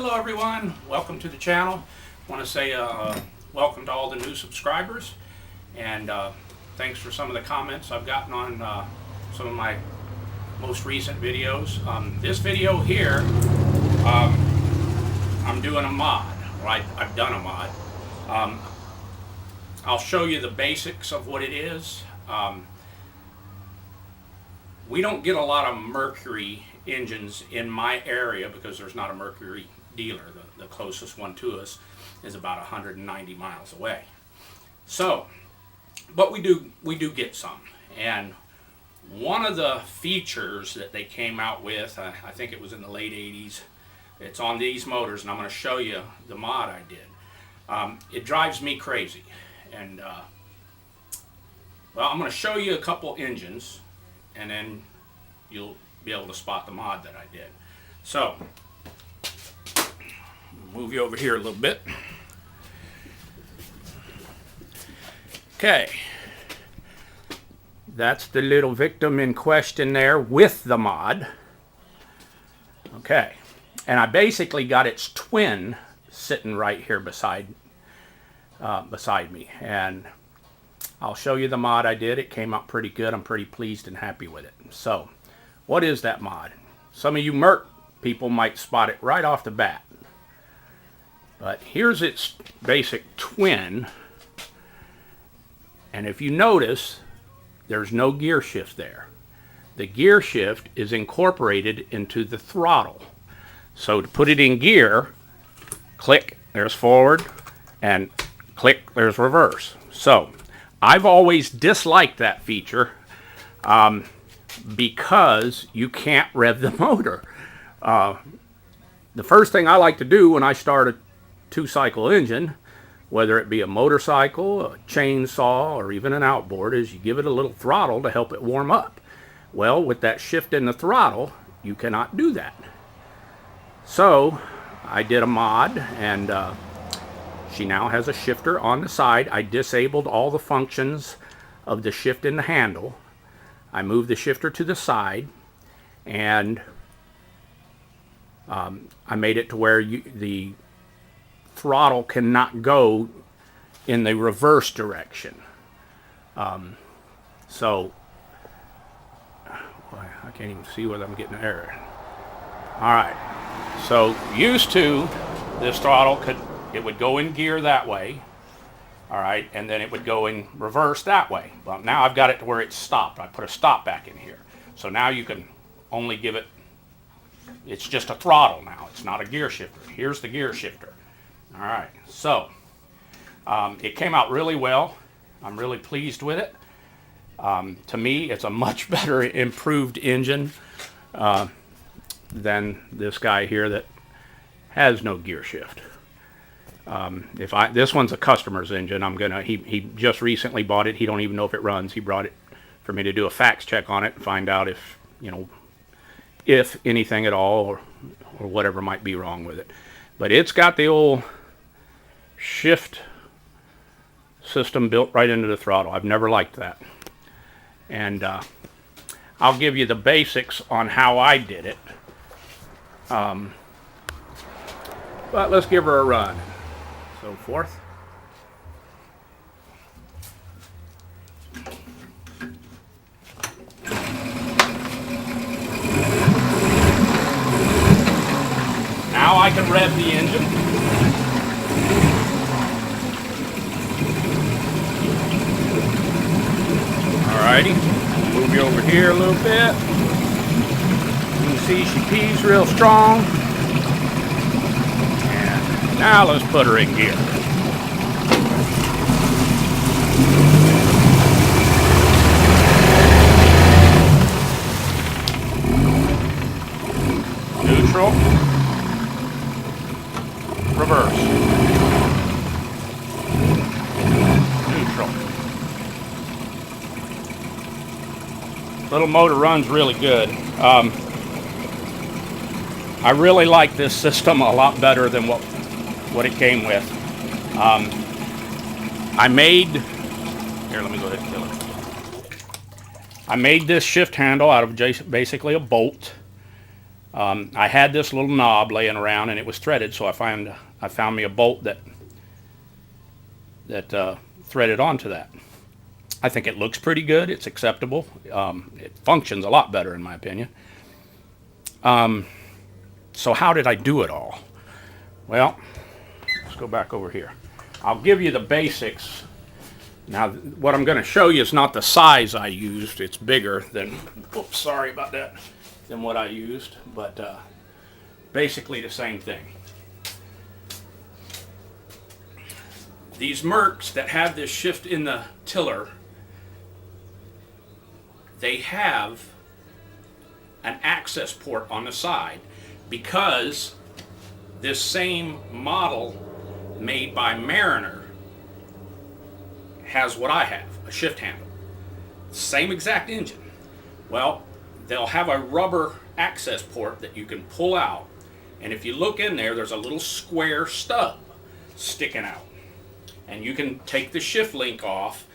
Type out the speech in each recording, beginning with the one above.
Hello everyone, welcome to the channel. I want to say welcome to all the new subscribers, and thanks for some of the comments I've gotten on some of my most recent videos. This video here, I'm doing a mod, right? I've done a mod. I'll show you the basics of what it is. We don't get a lot of Mercury engines in my area because there's not a Mercury dealer. The closest one to us is about 190 miles away. So, but we do get some. And one of the features that they came out with, I think it was in the late 80s, it's on these motors, and I'm going to show you the mod I did. It drives me crazy. And, well, I'm going to show you a couple engines, and then you'll be able to spot the mod that I did. So, move you over here a little bit. Okay. That's the little victim in question there with the mod. Okay. And I basically got its twin sitting right here beside me. And I'll show you the mod I did. It came out pretty good. I'm pretty pleased and happy with it. So, what is that mod? Some of you Merc people might spot it right off the bat. But here's its basic twin. And if you notice, there's no gear shift there. The gear shift is incorporated into the throttle. So to put it in gear, click, there's forward, and click, there's reverse. So I've always disliked that feature because you can't rev the motor. The first thing I like to do when I start a two-cycle engine, whether it be a motorcycle, a chainsaw, or even an outboard, is you give it a little throttle to help it warm up. Well, with that shift in the throttle, you cannot do that. So I did a mod, and she now has a shifter on the side. I disabled all the functions of the shift in the handle. I moved the shifter to the side, and I made it to where the throttle cannot go in the reverse direction. So, boy, I can't even see whether I'm getting an error. All right. So, used to, this throttle it would go in gear that way. All right, and then it would go in reverse that way. But now I've got it to where it's stopped. I put a stop back in here. So now you can only give it, it's just a throttle now. It's not a gear shifter. Here's the gear shifter. All right, so it came out really well. I'm really pleased with it. To me, it's a much better improved engine than this guy here that has no gear shift. This one's a customer's engine. He just recently bought it. He don't even know if it runs. He brought it for me to do a fax check on it and find out if, if anything at all or whatever might be wrong with it. But it's got the old shift system built right into the throttle. I've never liked that. And I'll give you the basics on how I did it. But let's give her a run. So forth. Now I can rev the engine. Alrighty, move you over here a little bit. You can see she pees real strong. Now let's put her in gear. Neutral. Reverse. Neutral. Little motor runs really good. I really like this system a lot better than what it came with. I made, here, let me go ahead and kill it. I made this shift handle out of basically a bolt. I had this little knob laying around and it was threaded, so I found me a bolt that threaded onto that. I think it looks pretty good. It's acceptable. It functions a lot better in my opinion. So how did I do it all? Well, let's go back over here. I'll give you the basics. Now, what I'm going to show you is not the size I used. It's bigger than, oops, sorry about that, than what I used, but basically the same thing. These Mercs that have this shift in the tiller, they have an access port on the side because this same model made by Mariner has what I have, a shift handle. Same exact engine. Well, they'll have a rubber access port that you can pull out, and if you look in there, there's a little square stub sticking out. And you can take the shift link off,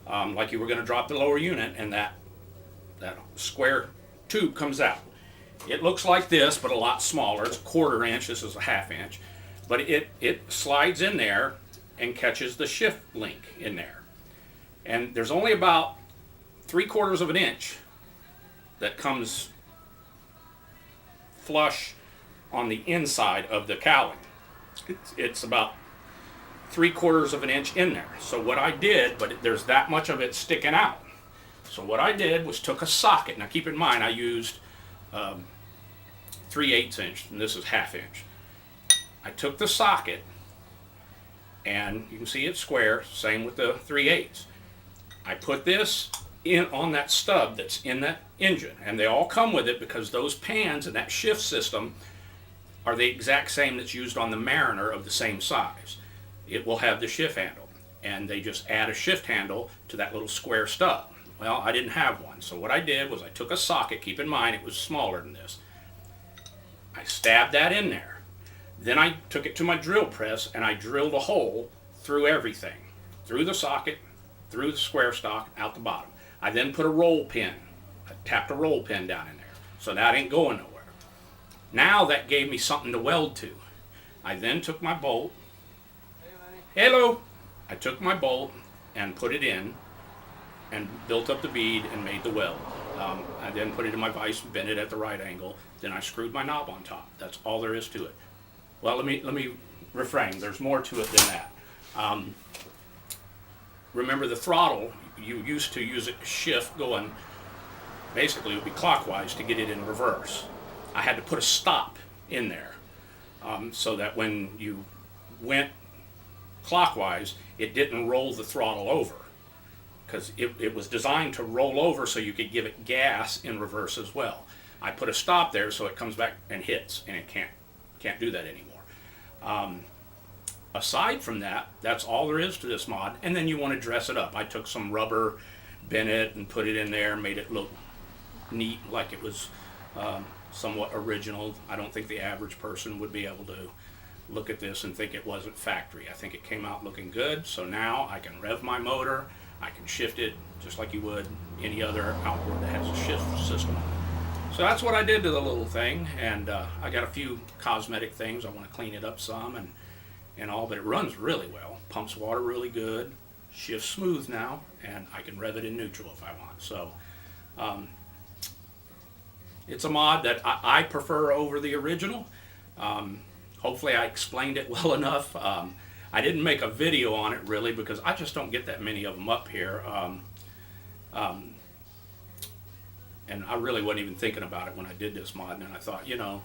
like you were going to drop the lower unit, and that square tube comes out. It looks like this, but a lot smaller. It's a 1/4 inch. This is a 1/2 inch. But it slides in there and catches the shift link in there. And there's only about 3/4 of an inch that comes flush on the inside of the cowling. It's about 3/4 of an inch in there. So what I did, but there's that much of it sticking out. So what I did was took a socket. Now keep in mind I used 3/8 inch, and this is 1/2 inch. I took the socket, and you can see it's square, same with the 3/8. I put this in on that stub that's in that engine, and they all come with it because those pans and that shift system are the exact same that's used on the Mariner of the same size. It will have the shift handle, and they just add a shift handle to that little square stub. Well, I didn't have one, so what I did was I took a socket. Keep in mind it was smaller than this. I stabbed that in there. Then I took it to my drill press and I drilled a hole through everything, through the socket, through the square stock, out the bottom. I then put a roll pin. I tapped a roll pin down in there, so that ain't going nowhere. Now that gave me something to weld to. I then took my bolt. Hello. I took my bolt and put it in and built up the bead and made the weld. I then put it in my vise, bent it at the right angle. Then I screwed my knob on top. That's all there is to it. Well, let me refrain. There's more to it than that. Remember the throttle, you used to use it to shift going, basically it would be clockwise to get it in reverse. I had to put a stop in there so that when you went clockwise, it didn't roll the throttle over, because it was designed to roll over so you could give it gas in reverse as well. I put a stop there so it comes back and hits, and it can't do that anymore. Aside from that, that's all there is to this mod, and then you want to dress it up. I took some rubber, bent it, and put it in there, made it look neat, like it was somewhat original. I don't think the average person would be able to look at this and think it wasn't factory. I think it came out looking good, so now I can rev my motor, I can shift it just like you would any other outboard that has a shift system on it. So that's what I did to the little thing, and I got a few cosmetic things. I want to clean it up some and all, but it runs really well. Pumps water really good, shifts smooth now, and I can rev it in neutral if I want. So it's a mod that I prefer over the original. Hopefully I explained it well enough. I didn't make a video on it really because I just don't get that many of them up here. And I really wasn't even thinking about it when I did this mod, and I thought, you know,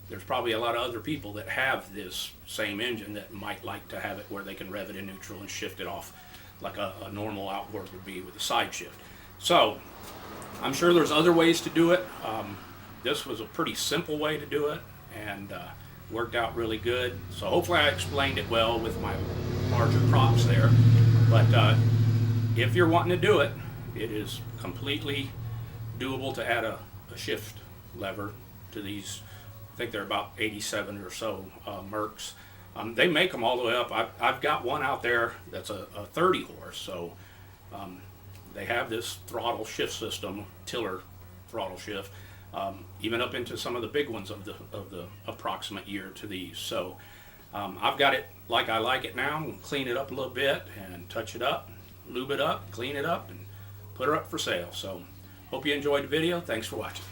there's probably a lot of other people that have this same engine that might like to have it where they can rev it in neutral and shift it off like a normal outboard would be with a side shift. So I'm sure there's other ways to do it. This was a pretty simple way to do it, and worked out really good. So hopefully I explained it well with my larger props there. But if you're wanting to do it, it is completely doable to add a shift lever to these. I think they're about 87 or so Mercs. They make them all the way up. I've got one out there that's a 30 horse, so they have this throttle shift system, tiller throttle shift. even up into some of the big ones of the approximate year to these. So I've got it like I like it now. We'll clean it up a little bit and touch it up, lube it up, clean it up, and put her up for sale. So hope you enjoyed the video. Thanks for watching.